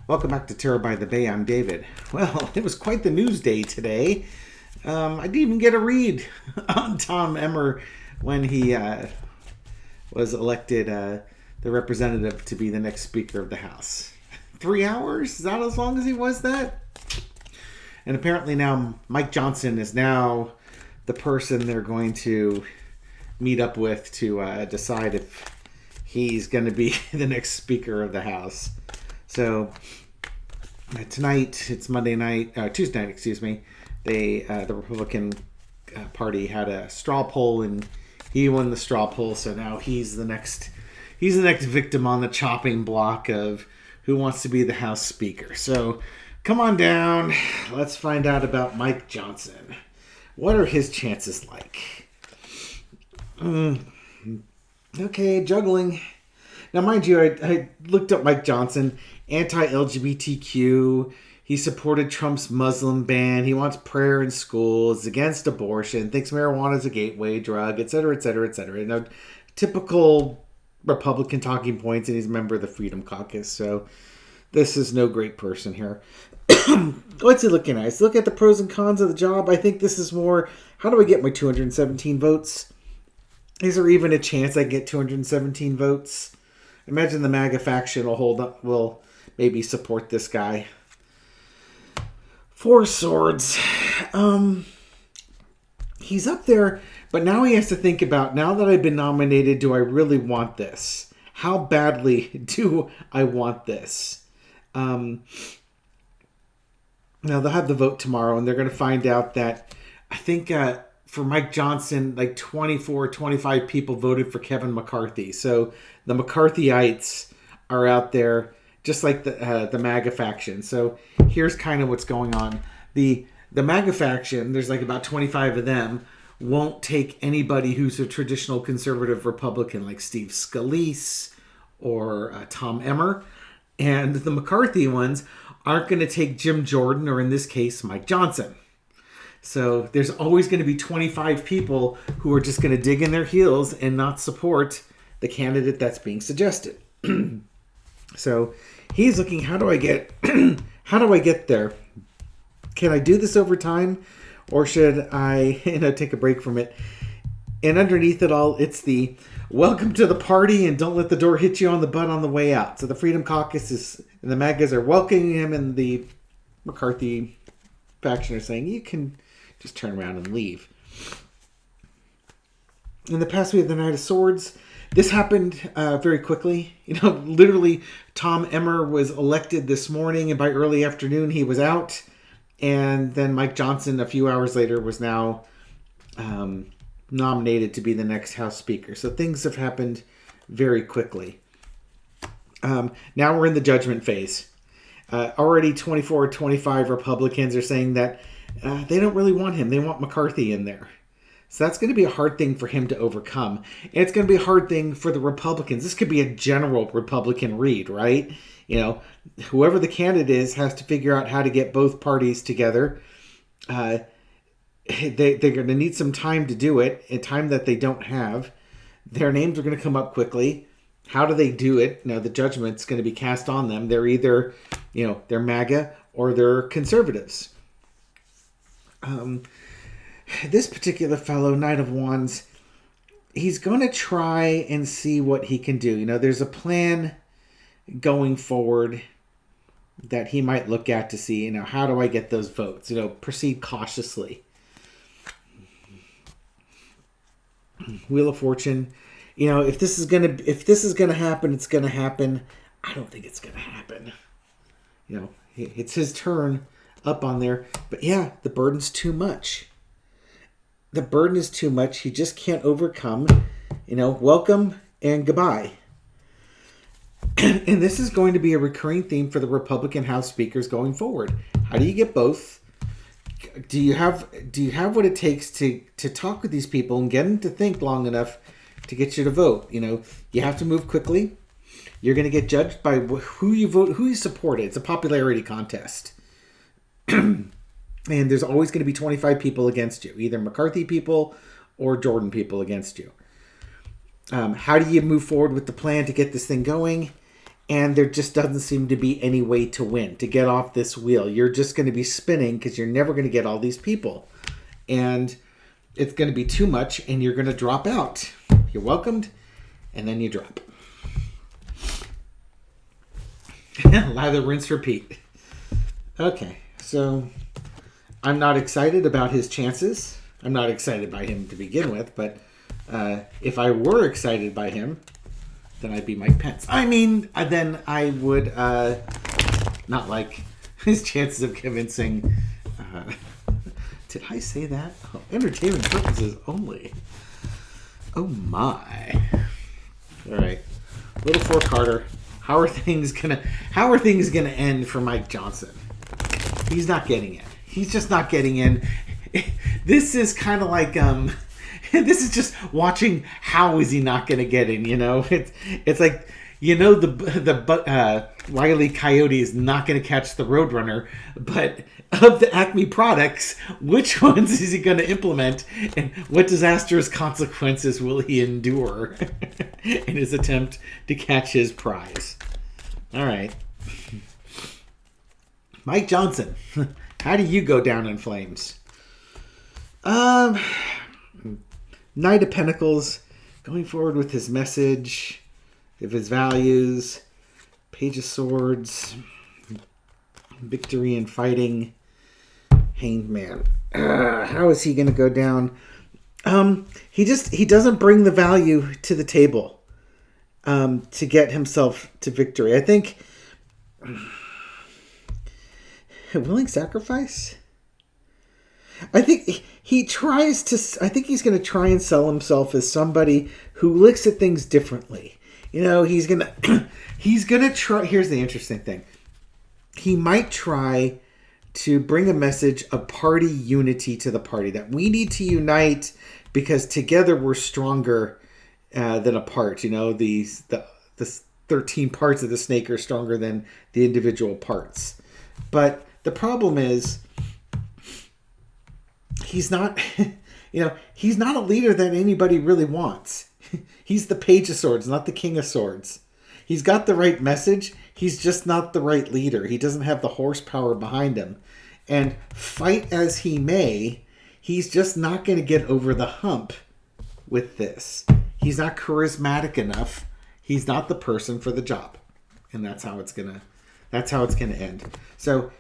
Welcome back to Terror by the Bay. I'm David. Well, it was quite the news day today. I didn't even get a read on Tom Emmer when he was elected the representative to be the next Speaker of the House. 3 hours? Is that as long as he was that? And apparently now Mike Johnson is now the person they're going to meet up with to decide if he's going to be the next Speaker of the House. So tonight, it's Tuesday night, the Republican Party had a straw poll and he won the straw poll. So now he's the next victim on the chopping block of who wants to be the House Speaker. So come on down. Let's find out about Mike Johnson. What are his chances like? Okay, juggling. Now, mind you, I looked up Mike Johnson, anti-LGBTQ. He supported Trump's Muslim ban. He wants prayer in schools, against abortion, thinks marijuana is a gateway drug, etc., etc., etc. You know, typical Republican talking points, and he's a member of the Freedom Caucus. So this is no great person here. What's he looking at? Let's look at the pros and cons of the job. I think this is more, how do I get my 217 votes? Is there even a chance I get 217 votes? Imagine the MAGA faction will maybe support this guy. Four Swords. He's up there, but now he has to think about, now that I've been nominated, do I really want this? How badly do I want this? Now they'll have the vote tomorrow, and they're going to find out that I think for Mike Johnson, like 24, 25 people voted for Kevin McCarthy. So the McCarthyites are out there, just like the MAGA faction. So here's kind of what's going on. The MAGA faction, there's like about 25 of them, won't take anybody who's a traditional conservative Republican like Steve Scalise or Tom Emmer. And the McCarthy ones aren't going to take Jim Jordan, or in this case, Mike Johnson. So there's always going to be 25 people who are just going to dig in their heels and not support the candidate that's being suggested. So he's looking, how do I get there? Can I do this over time, or should I take a break from it? And underneath it all, it's the welcome to the party and don't let the door hit you on the butt on the way out. So the Freedom Caucus and the MAGAs are welcoming him, and the McCarthy faction are saying, you can just turn around and leave. In the past, we have the Knight of Swords. This happened very quickly. Literally, Tom Emmer was elected this morning, and by early afternoon, he was out. And then Mike Johnson, a few hours later, was now nominated to be the next House Speaker. So things have happened very quickly. Now we're in the judgment phase. Already 24 or 25 Republicans are saying that they don't really want him. They want McCarthy in there. So that's going to be a hard thing for him to overcome. And it's going to be a hard thing for the Republicans. This could be a general Republican read, right? Whoever the candidate is has to figure out how to get both parties together. They're going to need some time to do it, a time that they don't have. Their names are going to come up quickly. How do they do it? The judgment's going to be cast on them. They're either, they're MAGA or they're conservatives. This particular fellow, Knight of Wands, he's going to try and see what he can do. There's a plan going forward that he might look at to see, how do I get those votes? Proceed cautiously. Wheel of Fortune. If this is gonna happen, it's gonna happen. I don't think it's gonna happen. It's his turn up on there. But yeah, the burden's too much. The burden is too much. He just can't overcome. Welcome and goodbye. And this is going to be a recurring theme for the Republican House speakers going forward. How do you get both? Do you have what it takes to talk with these people and get them to think long enough to get you to vote? You have to move quickly. You're going to get judged by who you vote, who you support. It's a popularity contest. And there's always going to be 25 people against you, either McCarthy people or Jordan people against you. How do you move forward with the plan to get this thing going? and there just doesn't seem to be any way to win, to get off this wheel. You're just going to be spinning because you're never going to get all these people. And it's going to be too much, and you're going to drop out. You're welcomed, and then you drop. Lather, rinse, repeat. Okay, so I'm not excited about his chances. I'm not excited by him to begin with, but if I were excited by him, then I'd be Mike Pence. I mean, then I would not like his chances of convincing. Did I say that? Oh, entertainment purposes only. Oh my! All right, little four Carter. How are things gonna end for Mike Johnson? He's not getting in. He's just not getting in. This is kind of like this is just watching. How is he not going to get in? You know, it's like, you know, the Wile E. Coyote is not going to catch the Roadrunner, but of the Acme products, which ones is he going to implement, and what disastrous consequences will he endure in his attempt to catch his prize? All right, Mike Johnson, how do you go down in flames? Knight of Pentacles, going forward with his message, of his values, Page of Swords, victory in fighting, Hanged Man. How is he going to go down? He doesn't bring the value to the table to get himself to victory. I think willing sacrifice. I think he's going to try and sell himself as somebody who looks at things differently. You know, he's going to try. Here's the interesting thing. He might try to bring a message of party unity to the party, that we need to unite because together we're stronger than apart. You know, the 13 parts of the snake are stronger than the individual parts. But the problem is, he's not, he's not a leader that anybody really wants. He's the Page of Swords, not the King of Swords. He's got the right message. He's just not the right leader. He doesn't have the horsepower behind him. And fight as he may, he's just not going to get over the hump with this. He's not charismatic enough. He's not the person for the job. And that's how it's going to end. So,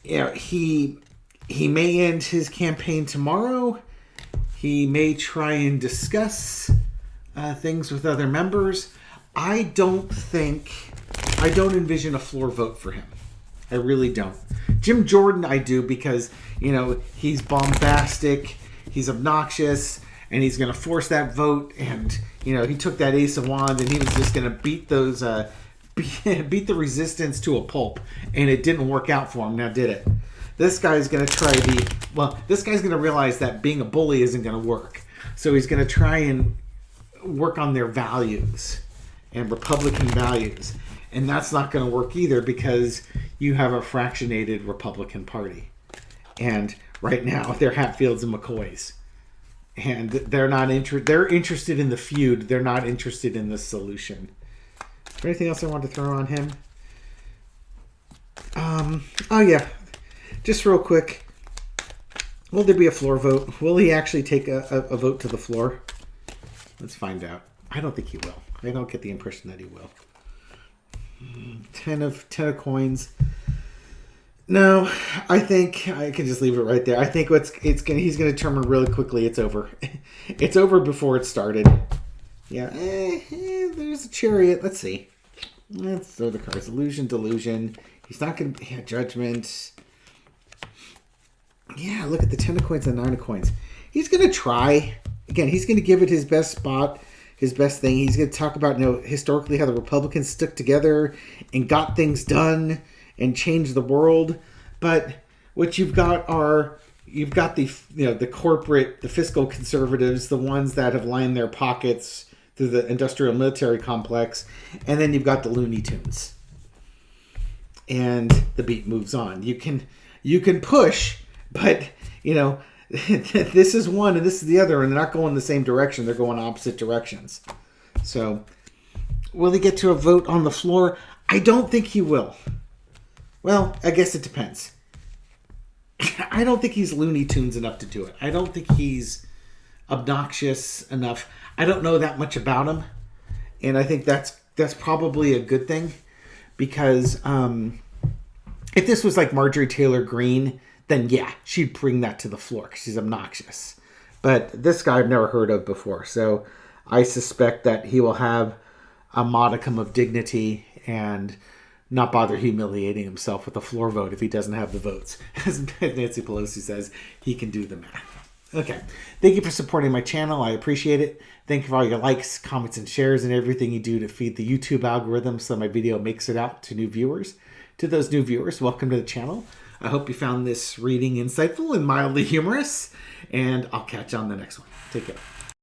he may end his campaign tomorrow. He may try and discuss things with other members. I don't envision a floor vote for him. I really don't. Jim Jordan, I do, because, he's bombastic, he's obnoxious, and he's going to force that vote. And, he took that Ace of Wands, and he was just going to beat those, beat the resistance to a pulp. And it didn't work out for him. Now, did it? This guy's going to this guy's going to realize that being a bully isn't going to work. So he's going to try and work on their values and Republican values. And that's not going to work either, because you have a fractionated Republican Party. And right now, they're Hatfields and McCoys. And they're not they're interested in the feud. They're not interested in the solution. Is there anything else I want to throw on him? Oh, yeah. Just real quick. Will there be a floor vote? Will he actually take a vote to the floor? Let's find out. I don't think he will. I don't get the impression that he will. 10 of coins. No, I think I can just leave it right there. I think he's going to determine really quickly. It's over. It's over before it started. Yeah. There's a Chariot. Let's see. Let's throw the cards. Illusion, delusion. He's not going to. Judgment. Yeah. Look at the 10 of coins and 9 of coins. He's going to try. Again, he's going to give it his best spot. His best thing. He's going to talk about, historically how the Republicans stuck together and got things done and changed the world. But what you've got the corporate, the fiscal conservatives, the ones that have lined their pockets through the industrial military complex, and then you've got the Looney Tunes. And the beat moves on. You can push, but this is one and this is the other, and they're not going in the same direction. They're going opposite directions. So, will he get to a vote on the floor? I don't think he will. Well, I guess it depends. I don't think he's Looney Tunes enough to do it. I don't think he's obnoxious enough. I don't know that much about him, and I think that's probably a good thing, because if this was like Marjorie Taylor Greene, then yeah, she'd bring that to the floor because she's obnoxious. But this guy I've never heard of before, so I suspect that he will have a modicum of dignity and not bother humiliating himself with a floor vote if he doesn't have the votes. As Nancy Pelosi says, he can do the math. Okay. Thank you for supporting my channel. I appreciate it. Thank you for all your likes, comments, and shares, and everything you do to feed the YouTube algorithm so my video makes it out to new viewers. To those new viewers, welcome to the channel. I hope you found this reading insightful and mildly humorous, and I'll catch you on the next one. Take care.